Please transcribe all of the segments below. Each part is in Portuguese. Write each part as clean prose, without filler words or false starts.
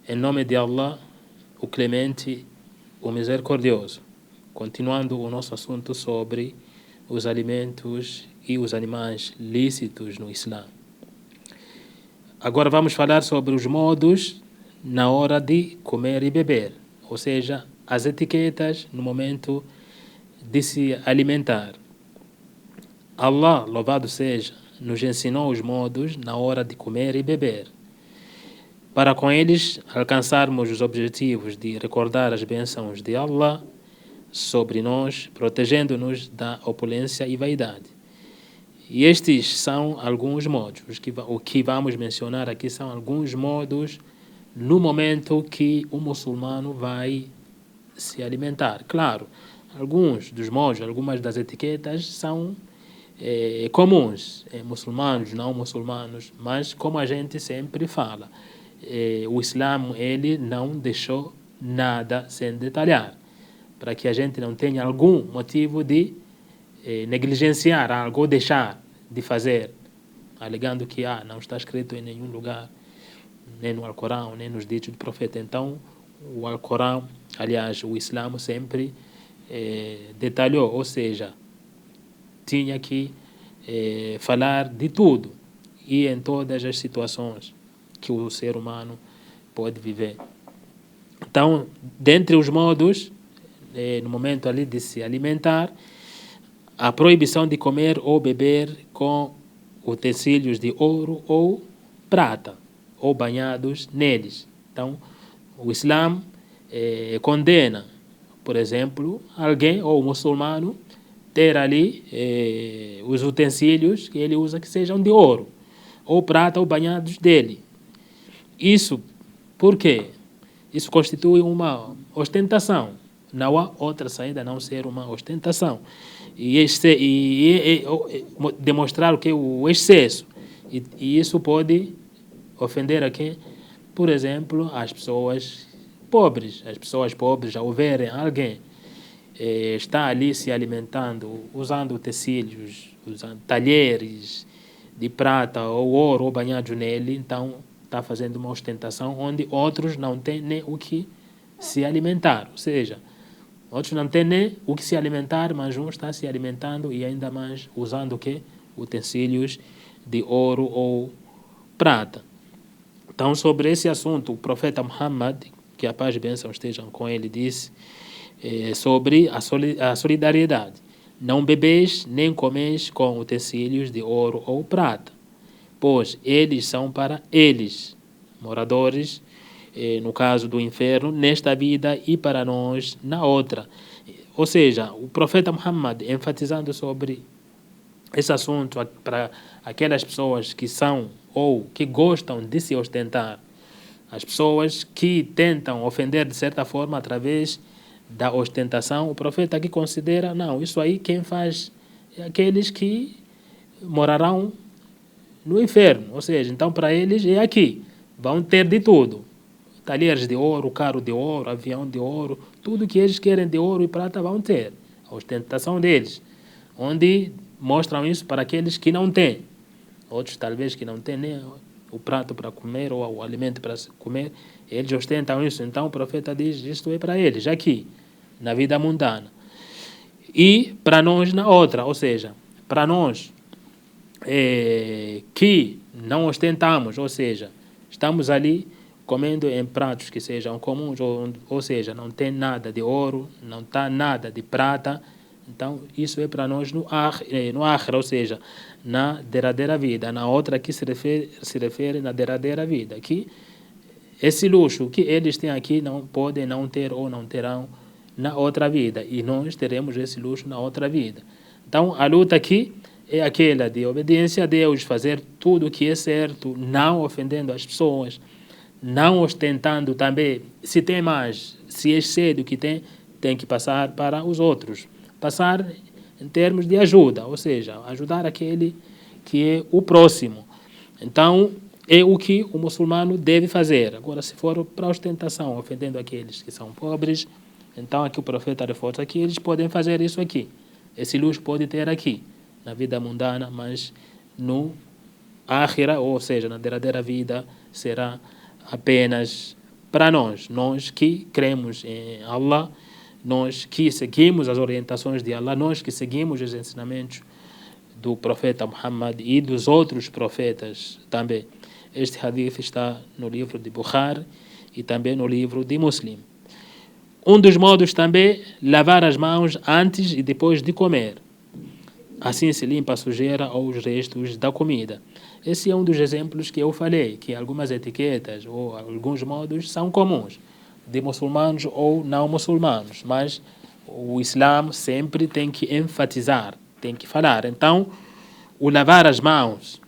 Em nome de Allah, o Clemente, o Misericordioso. Continuando o nosso assunto sobre os alimentos e os animais lícitos no Islã. Agora vamos falar sobre os modos na hora de comer e beber, ou seja, as etiquetas no momento de se alimentar. Allah, louvado seja, nos ensinou os modos na hora de comer e beber, para com eles alcançarmos os objetivos de recordar as bênçãos de Allah sobre nós, protegendo-nos da opulência e vaidade. E estes são alguns modos. O que vamos mencionar aqui são alguns modos no momento que o muçulmano vai se alimentar. Claro, alguns dos modos, algumas das etiquetas são comuns, muçulmanos, não muçulmanos, mas como a gente sempre fala, o Islã ele não deixou nada sem detalhar, para que a gente não tenha algum motivo de negligenciar algo ou deixar de fazer, alegando que não está escrito em nenhum lugar, nem no Alcorão, nem nos ditos do profeta. Então, o Alcorão, aliás, o Islã sempre detalhou, ou seja, tinha que falar de tudo e em todas as situações que o ser humano pode viver. Então, dentre os modos, no momento ali de se alimentar, a proibição de comer ou beber com utensílios de ouro ou prata, ou banhados neles. Então, o Islã condena, por exemplo, alguém ou muçulmano ter ali os utensílios que ele usa que sejam de ouro, ou prata, ou banhados dele. Isso, por quê? Isso constitui uma ostentação. Não há outra saída a não ser uma ostentação. E demonstrar o que? O excesso. E isso pode ofender a quem? Por exemplo, as pessoas pobres. As pessoas pobres, ao verem alguém está ali se alimentando, usando utensílios, usando talheres de prata ou ouro ou banhado nele, então está fazendo uma ostentação onde outros não têm nem o que se alimentar. Ou seja, outros não têm nem o que se alimentar, mas um está se alimentando e ainda mais usando o quê? Utensílios de ouro ou prata. Então, sobre esse assunto, o profeta Muhammad, que a paz e bênção estejam com ele, disse sobre a solidariedade. Não bebeis nem comeis com utensílios de ouro ou prata, pois eles são para eles, moradores, no caso do inferno, nesta vida e para nós na outra. Ou seja, o profeta Muhammad, enfatizando sobre esse assunto para aquelas pessoas que são ou que gostam de se ostentar, as pessoas que tentam ofender de certa forma através da ostentação, o profeta aqui considera, não, isso aí quem faz é aqueles que morarão no inferno, ou seja, então para eles é aqui, vão ter de tudo, talheres de ouro, carro de ouro, avião de ouro, tudo que eles querem de ouro e prata vão ter, a ostentação deles, onde mostram isso para aqueles que não têm, outros talvez que não têm nem o prato para comer ou o alimento para comer, eles ostentam isso. Então o profeta diz, isto é para eles, aqui, na vida mundana. E para nós na outra, ou seja, para nós que não ostentamos, ou seja, estamos ali comendo em pratos que sejam comuns, ou seja, não tem nada de ouro, não está nada de prata, então isso é para nós no akhira, ou seja, na derradeira vida. Na outra aqui se refere na derradeira vida, que esse luxo que eles têm aqui não podem não ter ou não terão na outra vida, e nós teremos esse luxo na outra vida. Então a luta aqui é aquela de obediência a Deus, fazer tudo o que é certo, não ofendendo as pessoas, não ostentando também. Se tem mais, se excede o que tem que passar para os outros. Passar em termos de ajuda, ou seja, ajudar aquele que é o próximo. Então, é o que o muçulmano deve fazer. Agora, se for para ostentação, ofendendo aqueles que são pobres, então aqui o profeta reforça que eles podem fazer isso aqui. Esse luxo pode ter aqui, na vida mundana, mas no akhira, ou seja, na derradeira vida, será apenas para nós que cremos em Allah, nós que seguimos as orientações de Allah, nós que seguimos os ensinamentos do profeta Muhammad e dos outros profetas também. Este hadith está no livro de Bukhari e também no livro de Muslim. Um dos modos também, lavar as mãos antes e depois de comer. Assim se limpa a sujeira ou os restos da comida. Esse é um dos exemplos que eu falei, que algumas etiquetas ou alguns modos são comuns, de muçulmanos ou não muçulmanos, mas o Islã sempre tem que enfatizar, tem que falar. Então, o lavar as mãos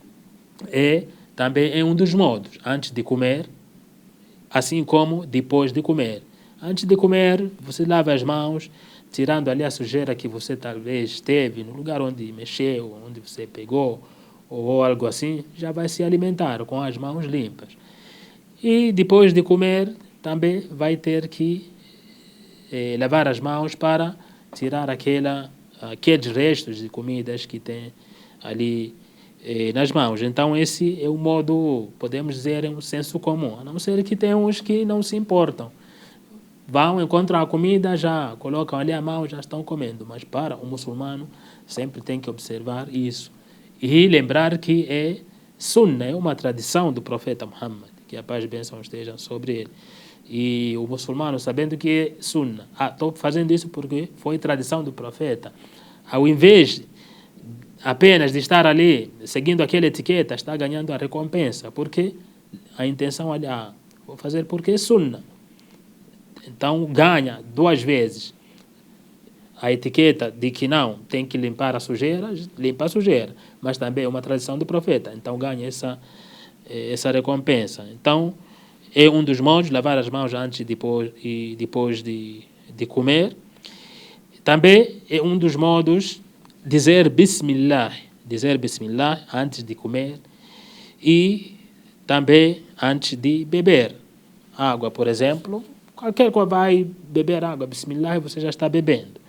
também é um dos modos, antes de comer, assim como depois de comer. Antes de comer, você lava as mãos, tirando ali a sujeira que você talvez teve no lugar onde mexeu, onde você pegou, ou algo assim, já vai se alimentar com as mãos limpas. E depois de comer, também vai ter que lavar as mãos para tirar aqueles restos de comidas que tem ali nas mãos. Então esse é o modo, podemos dizer, é um senso comum, a não ser que tem uns que não se importam. Vão, encontram a comida, já colocam ali a mão, já estão comendo. Mas para o muçulmano sempre tem que observar isso. E lembrar que é sunnah, é uma tradição do profeta Muhammad, que a paz e bênção estejam sobre ele. E o muçulmano, sabendo que é sunnah, estou fazendo isso porque foi tradição do profeta. Ao invés apenas de estar ali seguindo aquela etiqueta, está ganhando a recompensa, porque a intenção ali, vou fazer porque é sunnah. Então ganha duas vezes. A etiqueta de que não tem que limpar a sujeira, limpa a sujeira, mas também é uma tradição do profeta, então ganha essa recompensa. Então é um dos modos, lavar as mãos antes e depois de comer. Também é um dos modos dizer Bismillah antes de comer e também antes de beber água, por exemplo. Qualquer coisa, vai beber água, Bismillah, você já está bebendo.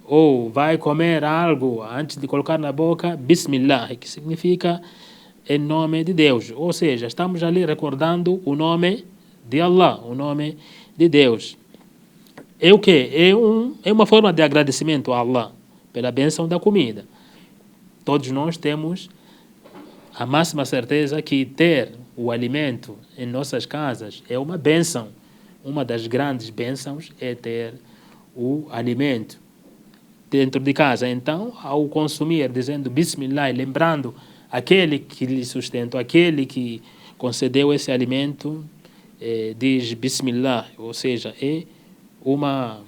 Ou vai comer algo antes de colocar na boca, Bismillah, que significa em nome de Deus. Ou seja, estamos ali recordando o nome de Allah, o nome de Deus. É o quê? É uma forma de agradecimento a Allah pela bênção da comida. Todos nós temos a máxima certeza que ter o alimento em nossas casas é uma bênção. Uma das grandes bênçãos é ter o alimento dentro de casa. Então, ao consumir, dizendo Bismillah, lembrando aquele que lhe sustentou, aquele que concedeu esse alimento, diz Bismillah, ou seja, é uma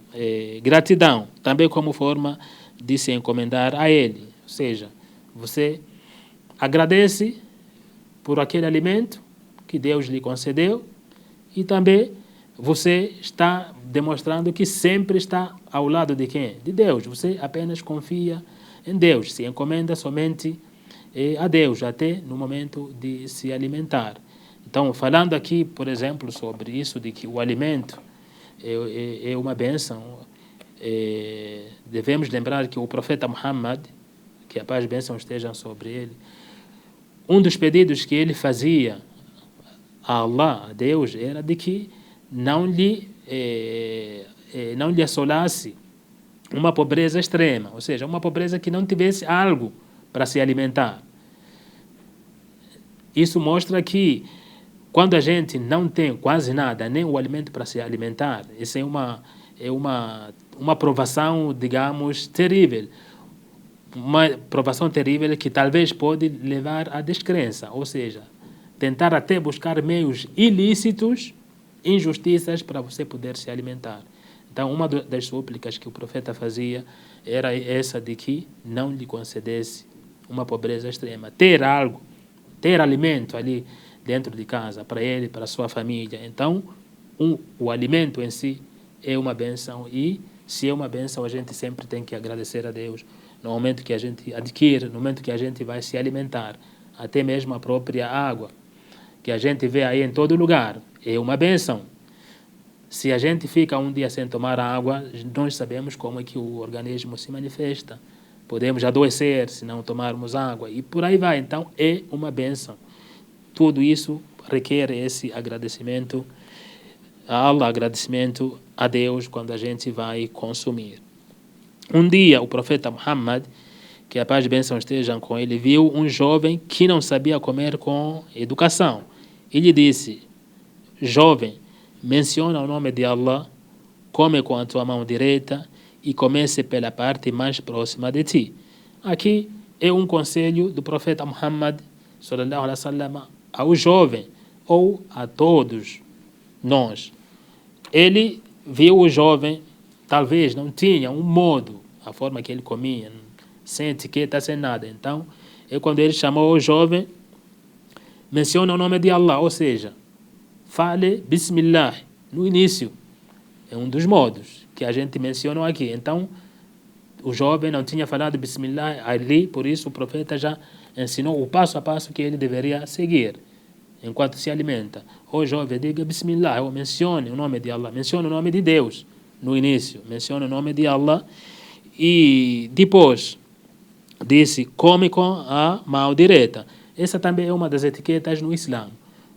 gratidão, também como forma de se encomendar a ele. Ou seja, você agradece por aquele alimento que Deus lhe concedeu e também você está demonstrando que sempre está ao lado de quem? De Deus. Você apenas confia em Deus, se encomenda somente a Deus, até no momento de se alimentar. Então, falando aqui, por exemplo, sobre isso de que o alimento é uma bênção, devemos lembrar que o profeta Muhammad, que a paz e a bênção estejam sobre ele, um dos pedidos que ele fazia a Allah, a Deus, era de que não lhe assolasse uma pobreza extrema, ou seja, uma pobreza que não tivesse algo para se alimentar. Isso mostra que quando a gente não tem quase nada, nem o alimento para se alimentar, isso é uma provação, digamos, terrível. Uma provação terrível que talvez pode levar à descrença, ou seja, tentar até buscar meios ilícitos, injustiças para você poder se alimentar. Então, uma das súplicas que o profeta fazia era essa de que não lhe concedesse uma pobreza extrema. Ter algo, ter alimento ali dentro de casa, para ele, para a sua família. Então, o alimento em si é uma bênção e, se é uma bênção, a gente sempre tem que agradecer a Deus no momento que a gente adquire, no momento que a gente vai se alimentar. Até mesmo a própria água, que a gente vê aí em todo lugar, é uma bênção. Se a gente fica um dia sem tomar água, nós sabemos como é que o organismo se manifesta. Podemos adoecer se não tomarmos água e por aí vai. Então, é uma bênção. Tudo isso requer esse agradecimento a Allah, agradecimento a Deus quando a gente vai consumir. Um dia o profeta Muhammad, que a paz e bênção estejam com ele, viu um jovem que não sabia comer com educação. Ele disse: jovem, menciona o nome de Allah, come com a tua mão direita e comece pela parte mais próxima de ti. Aqui é um conselho do profeta Muhammad sallallahu alaihi wasallam ao jovem ou a todos nós. Ele viu o jovem, talvez não tinha um modo, a forma que ele comia, sem etiqueta, sem nada. Então, quando ele chamou o jovem, menciona o nome de Allah, ou seja, fale Bismillah no início. É um dos modos que a gente mencionou aqui. Então, o jovem não tinha falado Bismillah ali, por isso o profeta já ensinou o passo a passo que ele deveria seguir enquanto se alimenta. O jovem, diga Bismillah, ou mencione o nome de Allah, mencione o nome de Deus no início, mencione o nome de Allah e depois disse, come com a mão direita. Essa também é uma das etiquetas no Islã.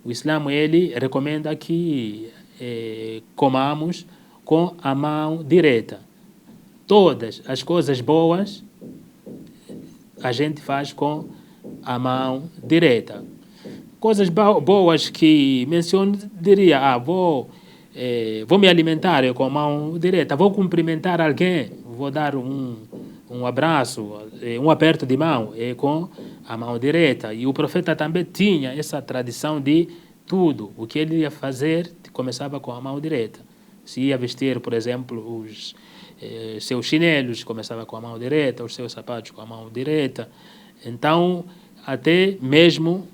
O Islã, ele recomenda que comamos com a mão direita. Todas as coisas boas a gente faz com a mão direita. Coisas boas que menciono, diria, vou me alimentar com a mão direita, vou cumprimentar alguém, vou dar um abraço, um aperto de mão com a mão direita. E o profeta também tinha essa tradição de tudo, o que ele ia fazer, começava com a mão direita. Se ia vestir, por exemplo, os seus chinelos, começava com a mão direita, os seus sapatos com a mão direita. Então, até mesmo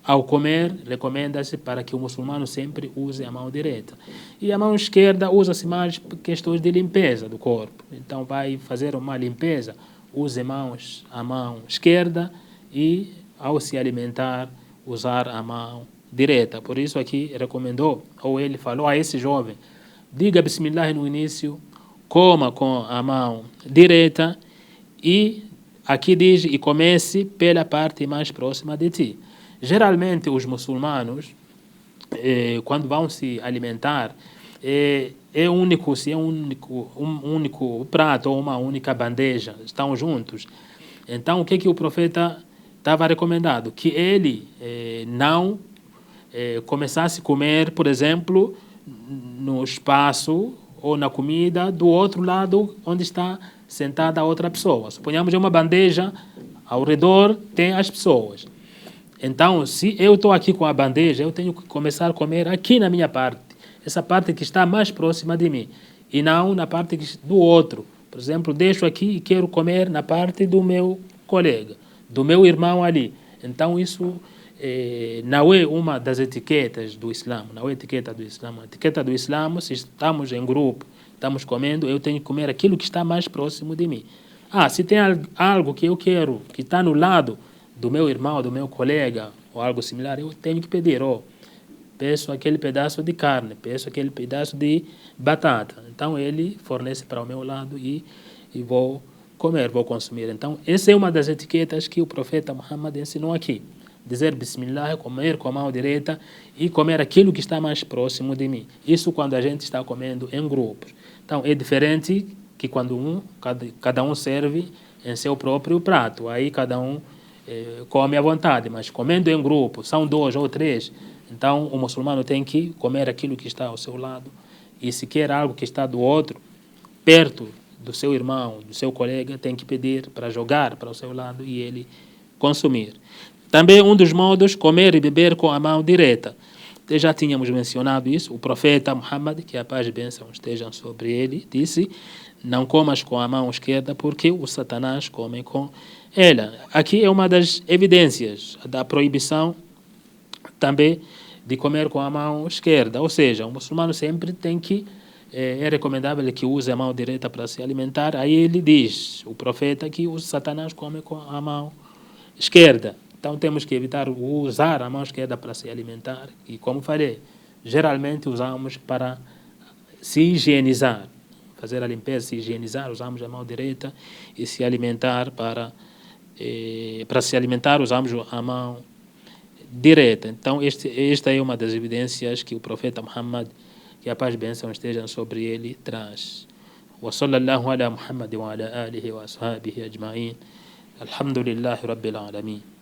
ao comer, recomenda-se para que o muçulmano sempre use a mão direita. E a mão esquerda usa-se mais por questões de limpeza do corpo. Então, vai fazer uma limpeza, use a mão esquerda e, ao se alimentar, usar a mão direita. Por isso aqui recomendou, ou ele falou a esse jovem, diga Bismillah no início, coma com a mão direita e aqui diz, e comece pela parte mais próxima de ti. Geralmente os muçulmanos, quando vão se alimentar, um único prato ou uma única bandeja, estão juntos. Então o que o profeta estava recomendando? Que ele não começasse a comer, por exemplo, no espaço ou na comida do outro lado onde está sentada a outra pessoa. Suponhamos uma bandeja, ao redor tem as pessoas. Então, se eu estou aqui com a bandeja, eu tenho que começar a comer aqui na minha parte, essa parte que está mais próxima de mim, e não na parte do outro. Por exemplo, deixo aqui e quero comer na parte do meu colega, do meu irmão ali. Então, isso não é uma das etiquetas do Islã, não é etiqueta do Islã. A etiqueta do Islã, se estamos em grupo, estamos comendo, eu tenho que comer aquilo que está mais próximo de mim. Se tem algo que eu quero, que está no lado do meu irmão, do meu colega, ou algo similar, eu tenho que pedir, peço aquele pedaço de carne, peço aquele pedaço de batata. Então ele fornece para o meu lado e vou comer, vou consumir. Então essa é uma das etiquetas que o profeta Muhammad ensinou aqui. Dizer Bismillah, comer com a mão direita e comer aquilo que está mais próximo de mim. Isso quando a gente está comendo em grupos. Então é diferente que quando cada um serve em seu próprio prato. Aí cada um come à vontade, mas comendo em grupo, são 2 ou 3. Então o muçulmano tem que comer aquilo que está ao seu lado. E se quer algo que está do outro, perto do seu irmão, do seu colega, tem que pedir para jogar para o seu lado e ele consumir. Também um dos modos, comer e beber com a mão direita. Já tínhamos mencionado isso. O profeta Muhammad, que a paz e bênção estejam sobre ele, disse, não comas com a mão esquerda porque o Satanás come com ela. Aqui é uma das evidências da proibição também de comer com a mão esquerda. Ou seja, o muçulmano sempre tem que, é recomendável que use a mão direita para se alimentar. Aí ele diz, o profeta, que o Satanás come com a mão esquerda. Então temos que evitar usar a mão esquerda para se alimentar. E como falei, geralmente usamos para se higienizar. Fazer a limpeza, se higienizar, usamos a mão direita. E se alimentar para se alimentar, usamos a mão direta. Então, esta é uma das evidências que o profeta Muhammad, que a paz e bênção estejam sobre ele, traz. وصلى الله على محمد وعلى آله وأصحابه أجمعين الحمد لله رب العالمين